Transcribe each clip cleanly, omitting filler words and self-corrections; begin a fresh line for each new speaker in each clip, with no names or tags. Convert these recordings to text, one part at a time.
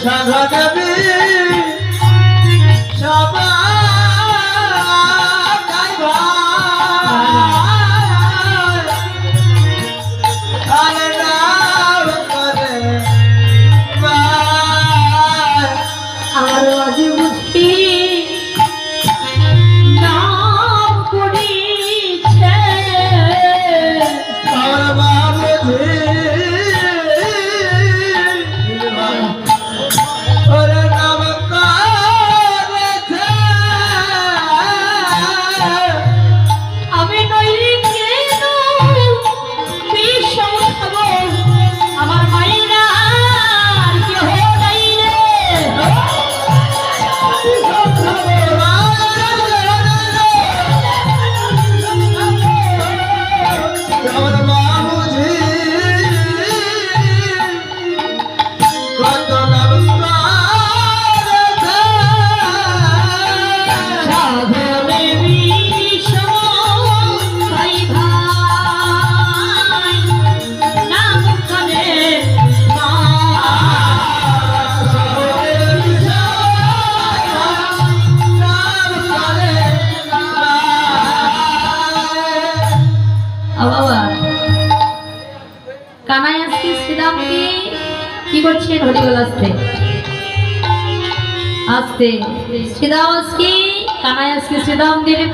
সাধা দেবী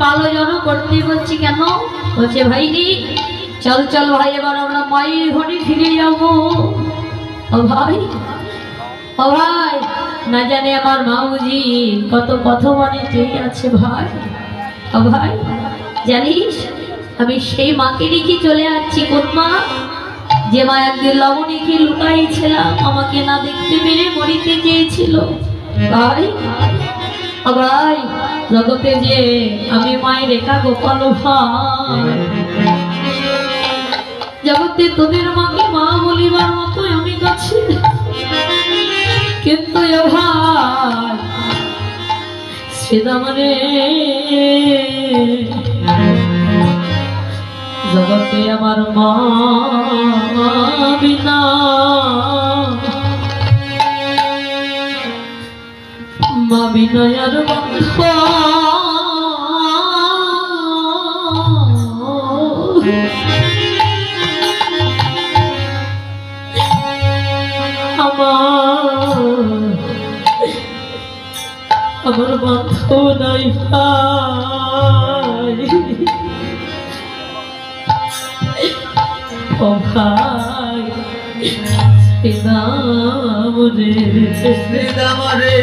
কালো জন করতে বলছি কেন? বলছে ভাই রে চল চল ভাই এবার আমরা মায়ের ঘরে ফিরে যাবো। ও ভাই না জানে আমার মাউজি কত মনে চেয়ে আছে ভাই। ও ভাই জানিস আমি সেই মাকে রেখে চলে আসছি। কোন মা? যে মা একদিন লবণীকে লুকাইছিলাম, আমাকে না দেখতে পেরে মরিতে চেয়েছিল। ভাই ভাই জগতে যে আমি মায়ের একা গোপাল ভাই, জগতে তোদের মাকে মা বলিবার মতো আমি কাছে, কিন্তু ভাই শ্রীদামরে জগতে আমার মা বিনা মা বিনয়ার বন্ধ আমার বন্ধ নাই ভাই। ও ভাই শ্রীরাম রে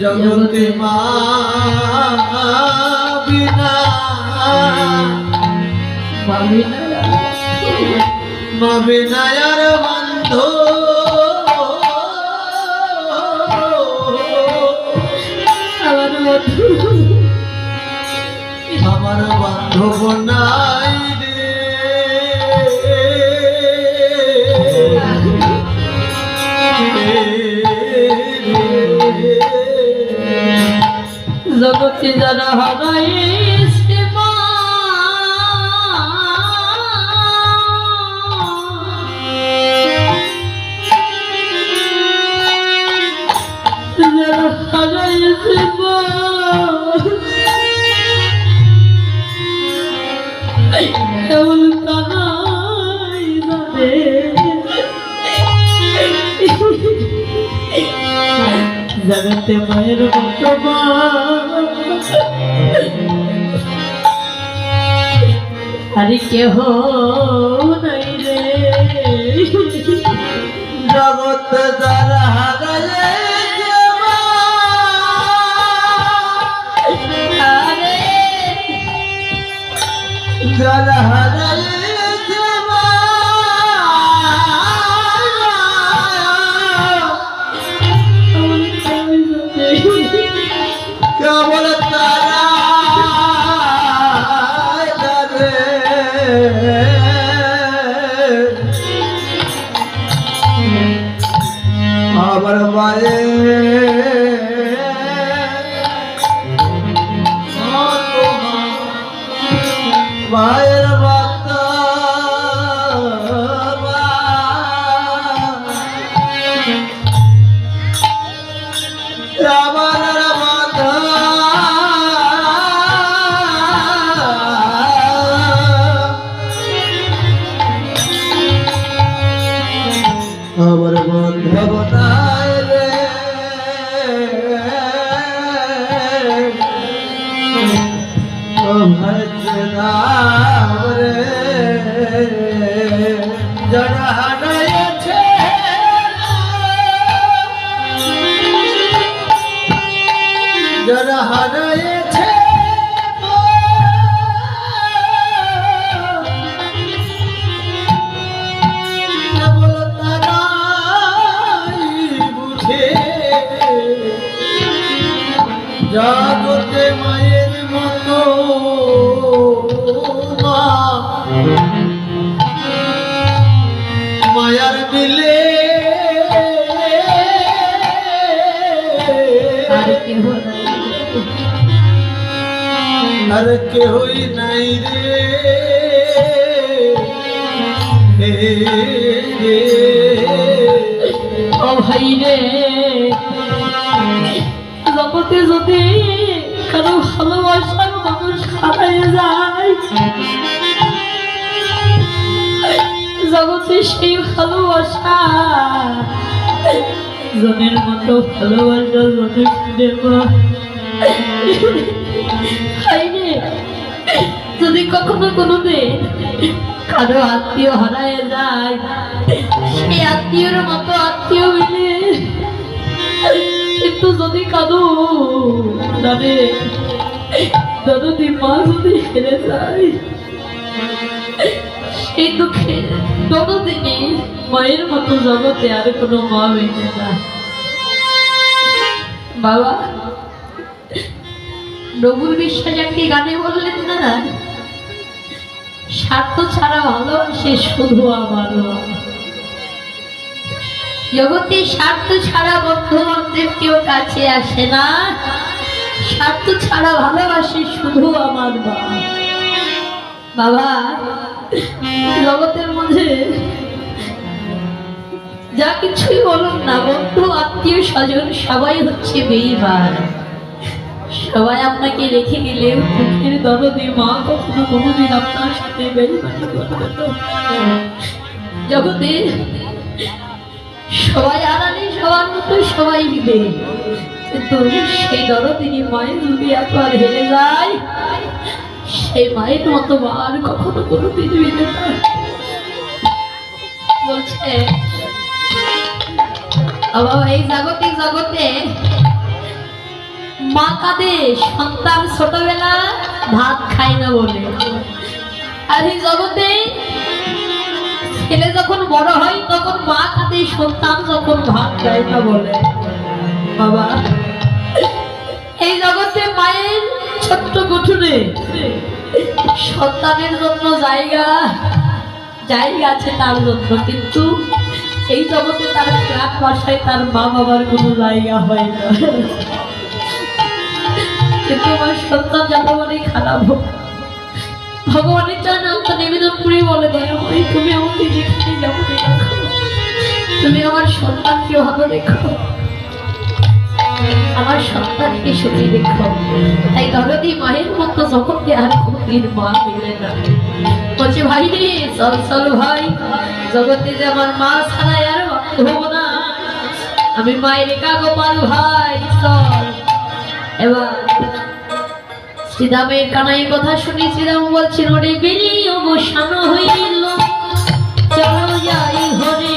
জগতে মা বিনা মা বিনায়ার বন্ধু আমার বান্ধব নাই রে। জগতে যারা হারাই জগতে মায়ের আরে কেহ নাই রে। জগত যারা হারালে যারা হারালে কেবল তারা আমার মায়ের
মায়ের ভক্ত আমার মাতা আমার বন্ধবনায় রে ও ভজনাম রে যারা হারাইছে যারা হারাইছে জগতে মায়ের মতো মায়ার মিলে আর কেহই নাই রে
ও ভাই রে, জগতে যদি কারো ভালোবাসার মানুষ হারাই যায়, জগতে সেই ভালোবাসা জনের মতো ভালোবাসা জনে দেব। যদি কখনো কোনোদিন কারো আত্মীয় হারায় যায়, সেই আত্মীয়র মতো আত্মীয় মিলে, কিন্তু যদি কারো জানে যদি মা যদি হেরে যায়, সেই দুঃখে কোনোদিনই মায়ের মতো জগতে আর কোনো মা মেনে না। বাবা নবুল বিশ্বাস একটি গানে বললেন না, স্বার্থ ছাড়া ভালোবাসে শুধু আমার মা। জগতে স্বার্থ ছাড়া বন্ধু বান্ধব কেউ কাছে আসে না, স্বার্থ ছাড়া ভালোবাসে শুধু আমার মা। বাবা জগতের মধ্যে যা কিছুই বলুন না, বন্ধু আত্মীয় স্বজন সবাই হচ্ছে বেঈমান। সবাই আপনাকে রেখে গেলেও দুঃখের দরদে মা কখনো কোনোদিন আপনার সাথে বেঈমানি করবে না। জগতে সবাই আড়ালে সবার মতো সবাই দিবে, কিন্তু সেই দরদিনী মায়ের যদি একবার হেরে যায়, সেই মায়ের মতো মা আর কখনো কোনোদিন মিলে না। বলছে বাবা এই জাগতিক জগতে মা কাঁদে সন্তান ছোটবেলা ভাত খায় না বলে, আর এই জগতে ছেলে যখন বড় হয় তখন মা কাঁদে সন্তান যখন ভাত খায় না বলে। বাবা এই জগতে মায়ের ছোট্ট কুঠুরে সন্তানের জন্য জায়গা আছে তার জন্য, কিন্তু এই জগতে তার এক বাসায় তার মা বাবার কোনো জায়গা হয় না। কিন্তু আমার সন্তান যতবারই খারাপ হোক, ভগবানের চরণে তো নিবেদন করে বলে দয়াময়ী তুমি আমাকে যেখানে যাবো দেখো, তুমি আমার সন্তানকে ভালো দেখো, আমার সন্তানকে সুখী দেখো। তাই দরদি মায়ের মতো জগতে আর কোনদিন মা মিলে না। বলছে ভাই রে চল চল ভাই, জগতে যে আমার মা ছাড়া আর বান্ধব না, আমি মায়ের একা গোপাল ভাই চল। এবার শ্রীরামের কানাই কথা শুনি শ্রীরাম বলছেন ওরে বেরিয়ে অবসান হইল চলো যাই ঘরে।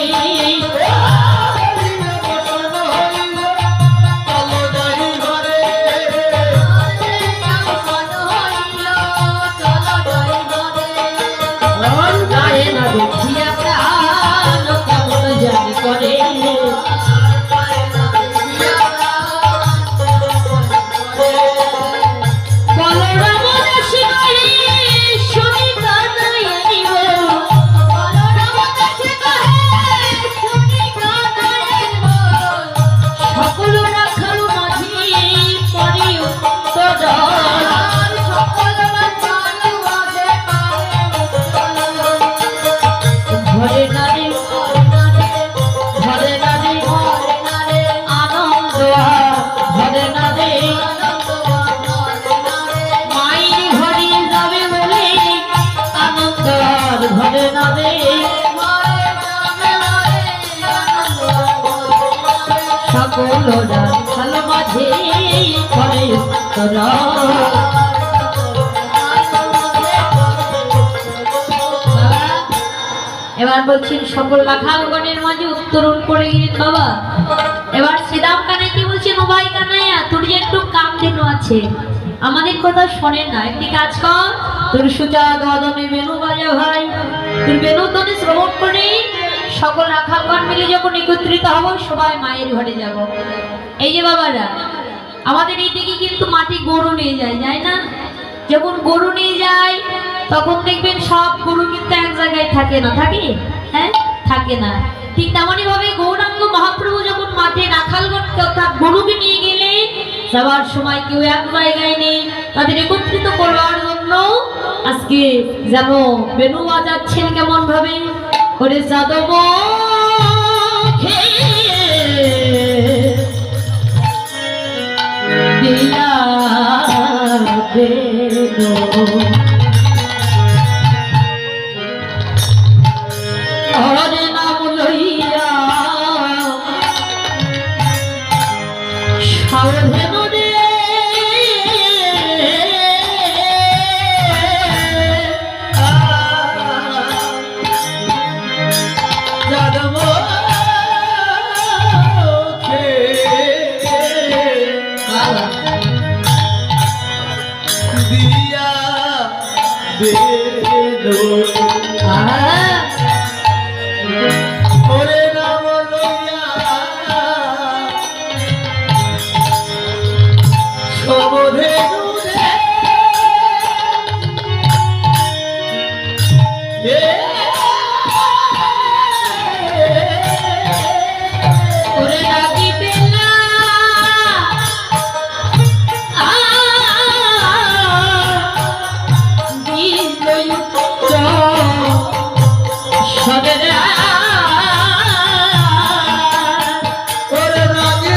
রাখাল মাঝে করে তোরা এবার বলছেন সকল রাখালগণের মাঝে উত্তরণ করে গেলেন বাবা। এবার শ্রীরাম কানাই কি বলছেন, ও ভাই কানাইয়া তোর যে একটু কাম দেনো আছে, আমাদের কথা শোনে না, একটি কাজ কর, তোর সুজা দদমে বেনু বাজা ভাই, তোর বেনু তোনে শ্রবণ করে সকল রাখালগণ মিলে যখন একত্রিত হব সবাই মায়ের ঘরে যাব। এই যে বাবারা আমাদের এই দিকে কিন্তু মাটি গরু নিয়ে যায় না, যখন গরু নিয়ে যায় তখন দেখবেন সব গরু কিন্তু এক জায়গায় থাকে না, থাকে? হ্যাঁ, থাকে না। ঠিক তেমনই ভাবে গৌরাঙ্গ মহাপ্রভু যখন মাঠে রাখালগণকে অর্থাৎ গরুকে নিয়ে গেলে যাওয়ার সময় কেউ এক জায়গায় নেই, তাদের একত্রিত করবার জন্য আজকে যেন বেনু বাজাচ্ছেন কেমন ভাবে, ওরে যাদব দিয়া বেনু হরে নাম লইয়া সাবধান রে
যাদব দিয়া বেনো ওরে নাম লইয়া সমধে
ওরে রাগিবে না সদরা
ওরে রাগে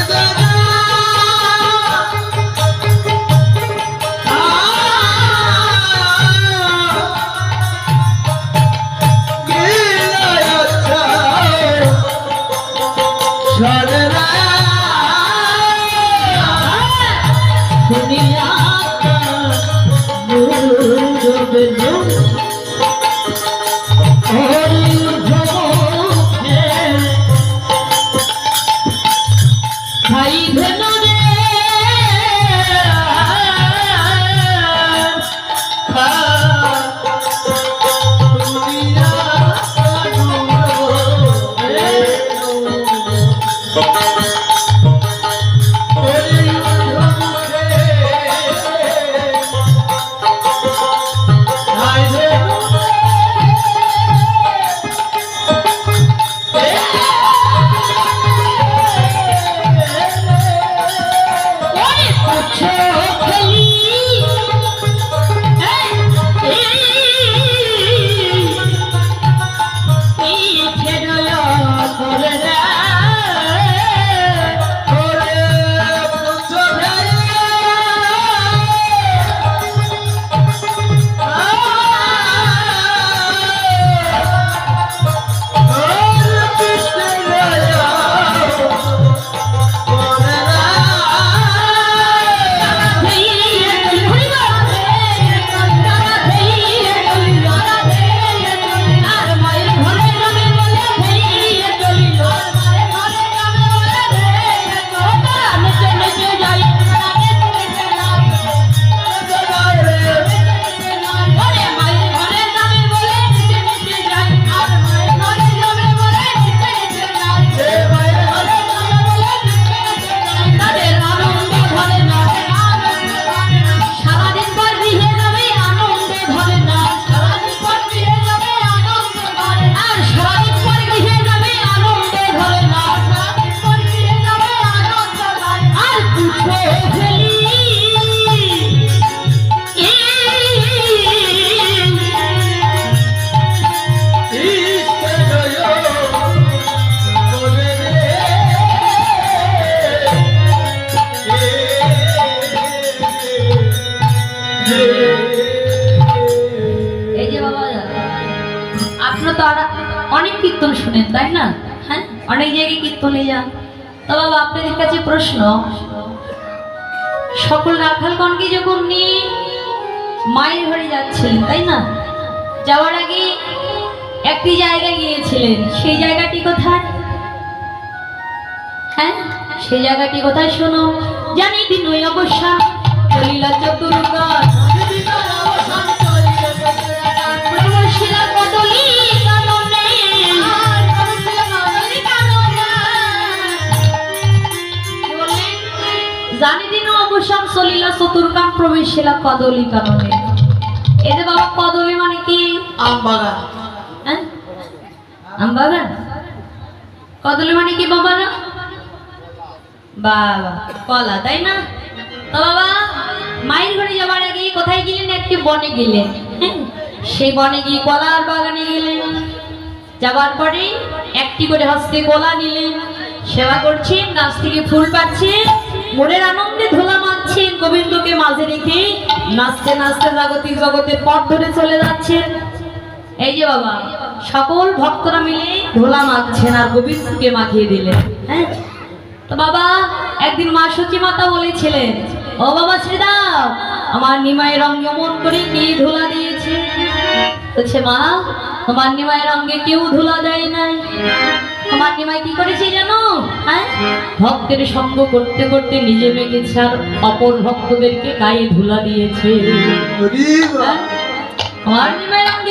দাদা
দুনিয়া ভাই ভেন রে অনেক কীর্তন শুনেন তাই না? হ্যাঁ, অনেক জায়গায় কীর্তনে যান, তো বাবা আপনাদের কাছে প্রশ্ন, সকল রাখালগণকে যখন নিয়ে মায়ের ঘরে যাচ্ছিলেন, তাই না? যাওয়ার আগে একটি জায়গায় গিয়েছিলেন, সেই জায়গাটি কোথায়? হ্যাঁ, সেই জায়গাটি কোথায় শোনো। জানি বিনয় অবসান চলিলা চতুর্গণ, প্রবেশিলা কদলী কাননে। কি বললেন? জানি দিন অবসান চলিলা চতুর্গাম প্রবেশিলা কদলী কাননে। এই যে বাবা, কদলী মানে কি?
আম বাগান।
হ্যাঁ, আম বাগান। কদলী মানে কি বাবা? না বাবা, কলা, তাই না? তো বাবা মায়ের ঘরে যাওয়ার আগে কোথায় গেলেন? একটি বনে গেলেন। হ্যাঁ, সেই বনে গিয়ে কলার বাগানে গেলেন। যাবার পরে একটি করে হস্তে কলা নিলেন, সেবা করছেন, গাছ থেকে ফুল পাচ্ছেন, মনের আনন্দে ধোলা মারছেন, গোবিন্দকে মাঝে রেখে নাচতে নাচতে জাগতিক জগতের পথ ধরে চলে যাচ্ছেন। এই যে বাবা, সকল ভক্তরা মিলে ধোলা মাখছেন আর গোবিন্দকে মাখিয়ে দিলেন। হ্যাঁ, তো বাবা একদিন মা সচি মাতা বলেছিলেন, ও বাবা শ্রীদাও, আমার নিমায়ের রঙে অমন করে কি ধুলা দিয়েছে? বলছে, মা তোমার নিমায়ের রঙে কেউ ধুলা দেয় নাই। আমার নিমাই কি করেছে জানো? হ্যাঁ, ভক্তের সঙ্গ করতে করতে নিজে মেগেছে আর অপর ভক্তদেরকে গায়ে ধুলা দিয়েছে।
হরি বল।
হ্যাঁ, আমার নিমায়ের রঙে